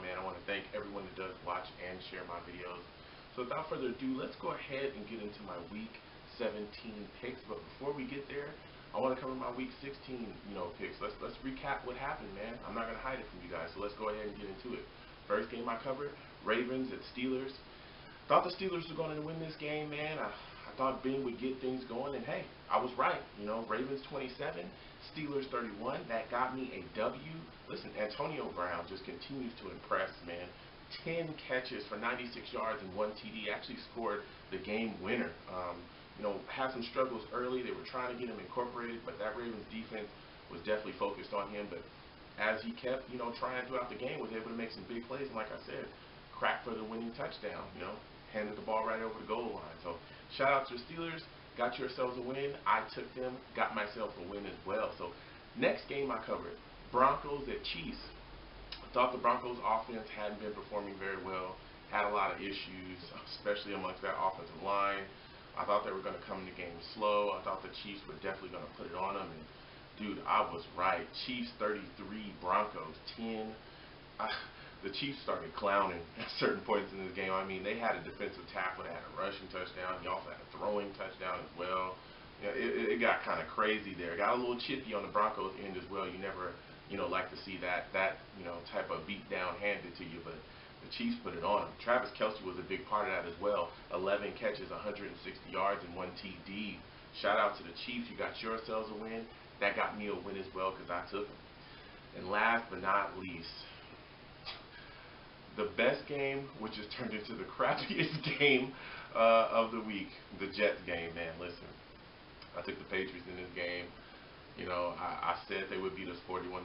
man. I want to thank everyone that does watch and share my videos. So without further ado, let's go ahead and get into my Week 17 picks. But before we get there, I want to cover my Week 16, picks. Let's recap what happened, man. I'm not gonna hide it from you guys. So let's go ahead and get into it. First game I covered, Ravens at Steelers. Thought the Steelers were going to win this game, man. I thought Ben would get things going, and hey, I was right. Ravens 27, Steelers 31. That got me a W. Listen, Antonio Brown just continues to impress, man. 10 catches for 96 yards and 1 TD. Actually scored the game winner. Had some struggles early. They were trying to get him incorporated, but that Ravens defense was definitely focused on him. But as he kept, trying throughout the game, was able to make some big plays. And like I said, crack for the winning touchdown. Handed the ball right over the goal line. So shout out to the Steelers. Got yourselves a win. I took them. Got myself a win as well. So next game I covered, Broncos at Chiefs. I thought the Broncos offense hadn't been performing very well. Had a lot of issues, especially amongst that offensive line. I thought they were going to come in the game slow. I thought the Chiefs were definitely going to put it on them. And dude, I was right. Chiefs 33, Broncos 10. The Chiefs started clowning at certain points in this game. I mean, they had a defensive tackle that had a rushing touchdown. He also had a throwing touchdown as well. It got kind of crazy there. It got a little chippy on the Broncos end as well. You never, like to see that type of beat down handed to you, but the Chiefs put it on him. Travis Kelce was a big part of that as well. 11 catches, 160 yards, and 1 TD. Shout out to the Chiefs. You got yourselves a win. That got me a win as well because I took them. And last but not least, the best game, which has turned into the crappiest game of the week, the Jets game, man. Listen, I took the Patriots in this game. I said they would beat us 41-3.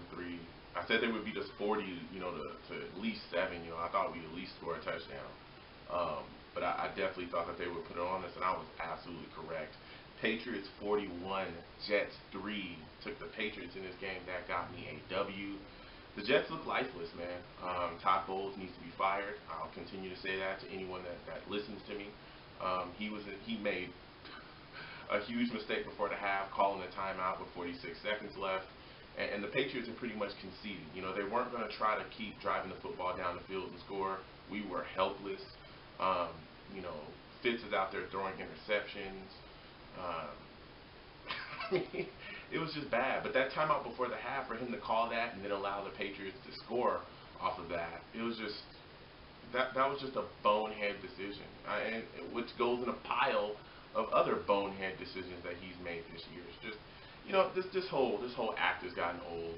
I said they would beat us 40, to at least 7. I thought we'd at least score a touchdown. But I definitely thought that they would put it on us, and I was absolutely correct. Patriots 41, Jets 3. Took the Patriots in this game. That got me a W. The Jets look lifeless, man. Todd Bowles needs to be fired. I'll continue to say that to anyone that listens to me. He made a huge mistake before the half, calling a timeout with 46 seconds left. And the Patriots are pretty much conceding. They weren't going to try to keep driving the football down the field and score. We were helpless. Fitz is out there throwing interceptions. It was just bad. But that timeout before the half, for him to call that and then allow the Patriots to score off of that, it was just that was just a bonehead decision, and which goes in a pile of other bonehead decisions that he's made this year. It's just this whole act has gotten old.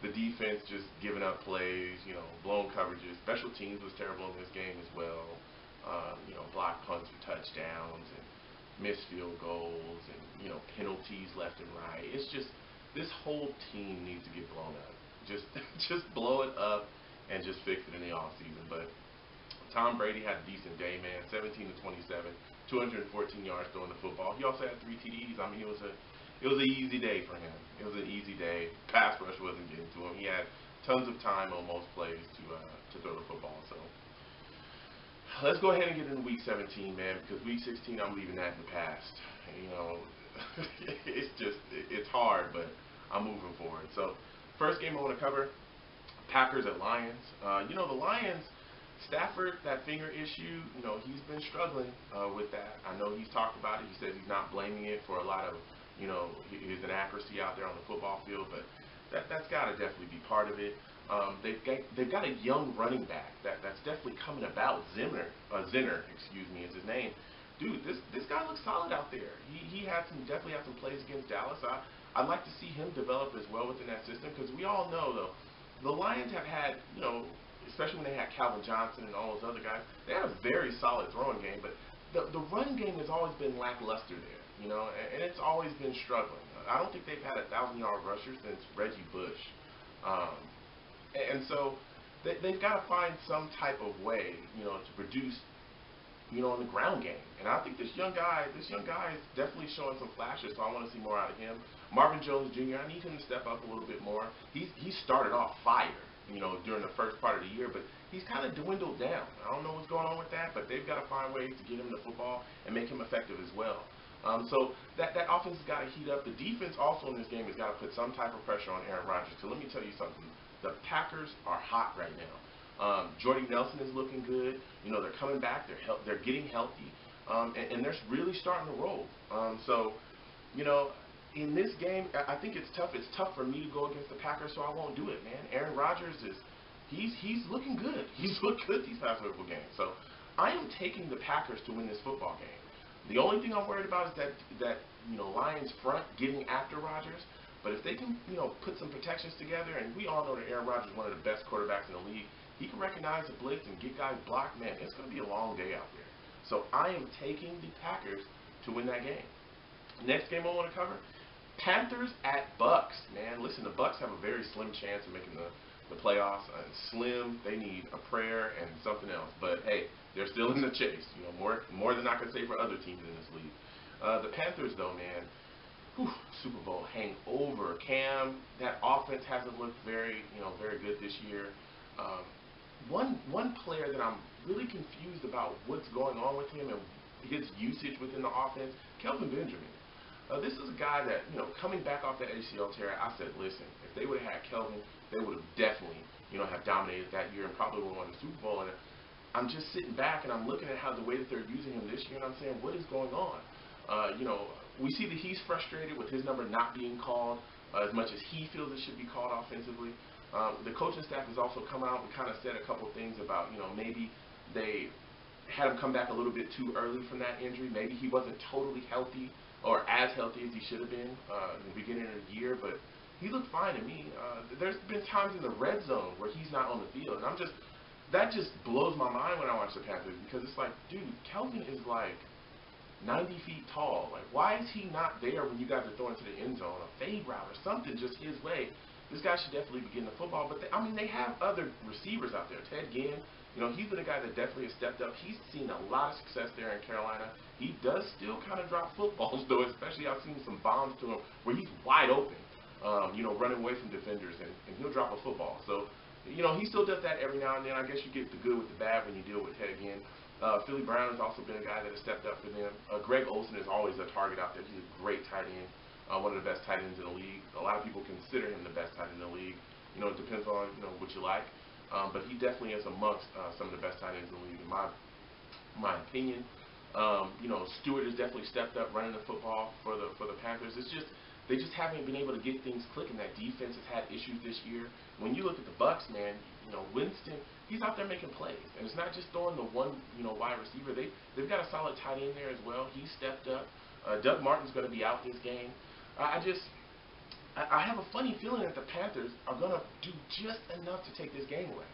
The defense just giving up plays, blown coverages. Special teams was terrible in this game as well. Block punts for touchdowns and missed field goals and penalties left and right. It's just this whole team needs to get blown up. Just blow it up and just fix it in the off season. But Tom Brady had a decent day, man. 17 to 27, 214 yards throwing the football. He also had 3 TDs. I mean, it was an easy day for him. It was an easy day. Pass rush wasn't getting to him. He had tons of time on most plays to throw the football. So let's go ahead and get into Week 17, man, because Week 16 I'm leaving that in the past. It's hard, but I'm moving forward. So first game I want to cover, Packers at Lions. The Lions, Stafford, that finger issue, he's been struggling with that. I know he's talked about it. He says he's not blaming it for a lot of, his inaccuracy out there on the football field, but that's got to definitely be part of it. They've got a young running back that's definitely coming about. Zinner, is his name. Dude, this guy looks solid out there. He definitely had some plays against Dallas. I'd like to see him develop as well within that system, because we all know though the Lions have had, especially when they had Calvin Johnson and all those other guys, they had a very solid throwing game, but the run game has always been lackluster there, and it's always been struggling. I don't think they've had a 1,000-yard rusher since Reggie Bush. And so they've got to find some type of way, to produce, in the ground game. And I think this young guy is definitely showing some flashes. So I want to see more out of him. Marvin Jones Jr., I need him to step up a little bit more. He started off fire, during the first part of the year, but he's kind of dwindled down. I don't know what's going on with that, but they've got to find ways to get him the football and make him effective as well. So that offense has got to heat up. The defense also in this game has got to put some type of pressure on Aaron Rodgers. So let me tell you something. the Packers are hot right now. Jordy Nelson is looking good. You know, they're coming back. They're getting healthy, and they're really starting to roll. So, you know, in this game, I think it's tough. It's tough for me to go against the Packers, so I won't do it, man. Aaron Rodgers he's looking good. He's looked good these past couple games. So I am taking the Packers to win this football game. The only thing I'm worried about is that you know, Lions front getting after Rodgers. But if they can, you know, put some protections together, and we all know that Aaron Rodgers is one of the best quarterbacks in the league, he can recognize the blitz and get guys blocked, man, it's going to be a long day out there. So I am taking the Packers to win that game. Next game I want to cover, Panthers at Bucks. Man, listen, the Bucks have a very slim chance of making the playoffs. Slim, they need a prayer and something else. But hey, they're still in the chase. You know, more than I could say for other teams in this league. The Panthers, though, man, Super Bowl hangover. Cam, that offense hasn't looked very good this year. One player that I'm really confused about what's going on with him and his usage within the offense, Kelvin Benjamin. This is a guy that, you know, coming back off that ACL tear, I said, listen, if they would have had Kelvin, they would have definitely, you know, have dominated that year and probably would have won the Super Bowl. And I'm just sitting back and I'm looking at how the way that they're using him this year, and I'm saying, what is going on? You know, we see that he's frustrated with his number not being called as much as he feels it should be called offensively. The coaching staff has also come out and kind of said a couple things about, you know, maybe they had him come back a little bit too early from that injury. Maybe he wasn't totally healthy or as healthy as he should have been in the beginning of the year, but he looked fine to me. There's been times in the red zone where he's not on the field, and that just blows my mind when I watch the Panthers, because it's like, dude, Kelvin is like 90 feet tall. Like, why is he not there when you guys are throwing to the end zone, a fade route or something just his way? This guy should definitely be getting the football. But they have other receivers out there. Ted Ginn, you know, he's been a guy that definitely has stepped up. He's seen a lot of success there in Carolina. He does still kind of drop footballs, though, especially I've seen some bombs to him where he's wide open, you know, running away from defenders, and he'll drop a football. So, you know, he still does that every now and then. I guess you get the good with the bad when you deal with Ted Ginn. Philly Brown has also been a guy that has stepped up for them. Greg Olsen is always a target out there. He's a great tight end, one of the best tight ends in the league. A lot of people consider him the best tight end in the league. You know, it depends on, you know, what you like. But he definitely is amongst some of the best tight ends in the league, in my opinion. You know, Stewart has definitely stepped up running the football for the Panthers. It's just they just haven't been able to get things clicking. That defense has had issues this year. When you look at the Bucks, man, you know, Winston, he's out there making plays, and it's not just throwing the one, you know, wide receiver. They've got a solid tight end there as well. He stepped up. Doug Martin's going to be out this game. I have a funny feeling that the Panthers are going to do just enough to take this game away.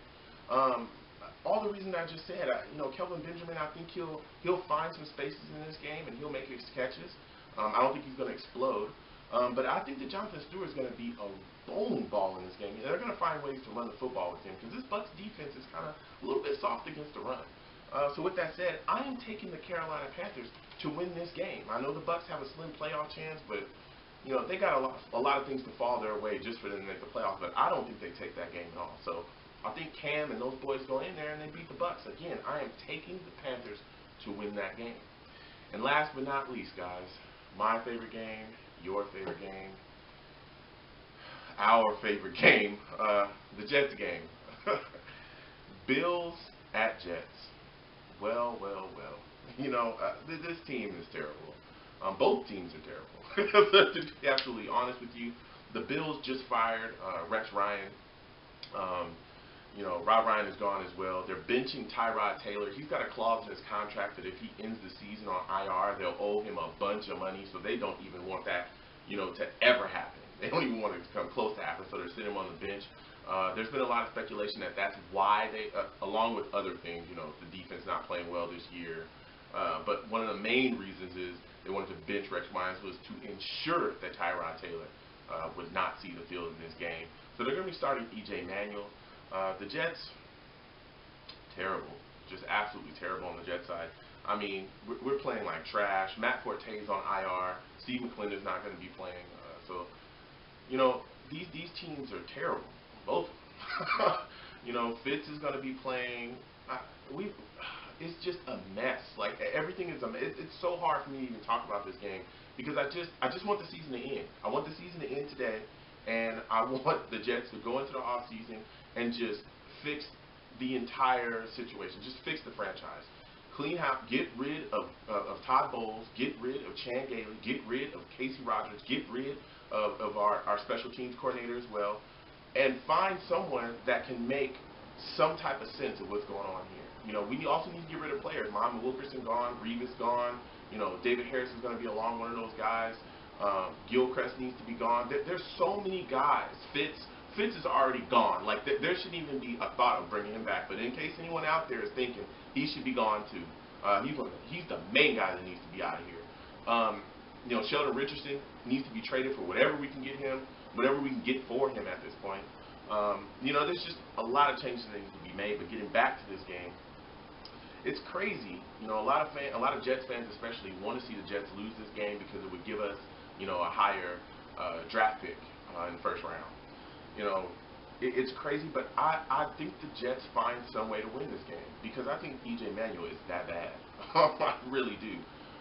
All the reasons I just said, you know, Kelvin Benjamin, I think he'll find some spaces in this game and he'll make his catches. I don't think he's going to explode. But I think that Jonathan Stewart's going to be a bowling ball in this game. They're going to find ways to run the football with him, because this Bucs defense is kind of a little bit soft against the run. So with that said, I am taking the Carolina Panthers to win this game. I know the Bucs have a slim playoff chance, but you know, they got a lot of things to fall their way just for them to make the playoffs. But I don't think they take that game at all. So I think Cam and those boys go in there and they beat the Bucs. Again, I am taking the Panthers to win that game. And last but not least, guys, my favorite game, your favorite game, our favorite game, the Jets game. Bills at Jets. Well. You know, this team is terrible. Both teams are terrible. To be absolutely honest with you, the Bills just fired Rex Ryan. You know, Rob Ryan is gone as well. They're benching Tyrod Taylor. He's got a clause in his contract that if he ends the season on IR, they'll owe him a bunch of money. So they don't even want that, you know, to ever happen. They don't even want it to come close to happen. So they're sitting him on the bench. There's been a lot of speculation that that's why they, along with other things, you know, the defense not playing well this year. But one of the main reasons is they wanted to bench Rex Ryan was to ensure that Tyrod Taylor would not see the field in this game. So they're going to be starting E.J. Manuel. The Jets, terrible. Just absolutely terrible on the Jets side. I mean, we're playing like trash. Matt Forte's on IR. Steve McClendon's not going to be playing. So, you know, these teams are terrible. Both of them. You know, Fitz is going to be playing. It's just a mess. Like, everything is a mess. It's so hard for me to even talk about this game because I just want the season to end. I want the season to end today, and I want the Jets to go into the offseason and just fix the entire situation. Just fix the franchise. Clean house, get rid of Todd Bowles, get rid of Chan Gailey, get rid of Casey Rogers, get rid of our special teams coordinator as well, and find someone that can make some type of sense of what's going on here. You know, we also need to get rid of players. Muhammad Wilkerson gone, Revis gone. You know, David Harris is going to be along one of those guys. Gilchrist needs to be gone. There's so many guys. Fitz is already gone. Like, there shouldn't even be a thought of bringing him back. But in case anyone out there is thinking he should be gone too, he's the main guy that needs to be out of here. You know, Sheldon Richardson needs to be traded for whatever we can get him, whatever we can get for him at this point. You know, there's just a lot of changes that need to be made. But getting back to this game, it's crazy. You know, a lot of Jets fans especially want to see the Jets lose this game because it would give us, you know, a higher draft pick in the first round. You know, it's crazy, but I think the Jets find some way to win this game because I think E.J. Manuel is that bad. I really do.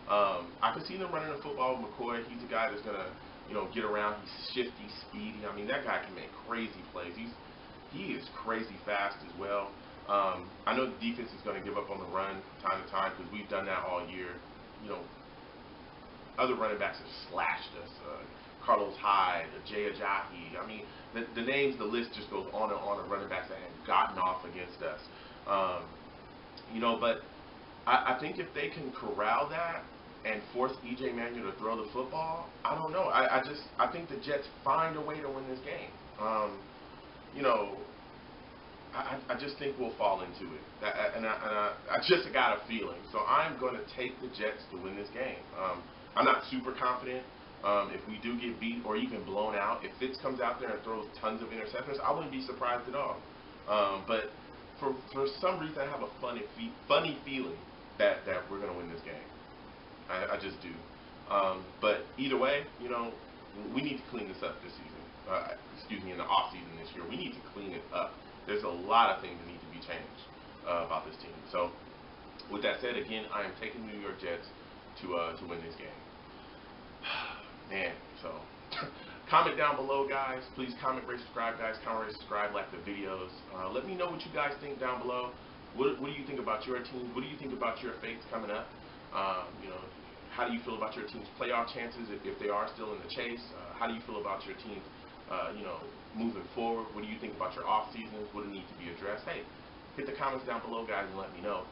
I can see them running the football with McCoy. He's a guy that's going to, you know, get around. He's shifty, speedy. I mean, that guy can make crazy plays. He is crazy fast as well. I know the defense is going to give up on the run time to time because we've done that all year. You know, other running backs have slashed us. Carlos Hyde, Jay Ajayi. I mean, the names, the list just goes on and on of running backs that have gotten off against us. You know, but I think if they can corral that and force E.J. Manuel to throw the football, I don't know. I think the Jets find a way to win this game. You know, I just think we'll fall into it. And I just got a feeling. So I'm going to take the Jets to win this game. I'm not super confident. If we do get beat or even blown out, if Fitz comes out there and throws tons of interceptions, I wouldn't be surprised at all. But for some reason, I have a funny feeling that we're going to win this game. I just do. But either way, you know, we need to clean this up this season. In the off season this year, we need to clean it up. There's a lot of things that need to be changed about this team. So, with that said, again, I am taking the New York Jets to win this game. Man, so comment down below, guys. Please comment, rate, subscribe, guys. Comment, rate, subscribe, like the videos. Let me know what you guys think down below. What do you think about your team? What do you think about your fates coming up? You know, how do you feel about your team's playoff chances if they are still in the chase? How do you feel about your team's you know, moving forward? What do you think about your off seasons? What do need to be addressed? Hey, hit the comments down below, guys, and let me know.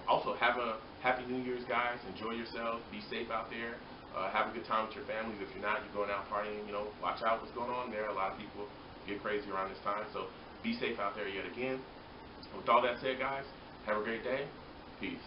Also, have a happy New Year's, guys. Enjoy yourselves. Be safe out there. Have a good time with your families. If you're not, you're going out partying, you know, watch out what's going on there. A lot of people get crazy around this time. So be safe out there yet again. With all that said, guys, have a great day. Peace.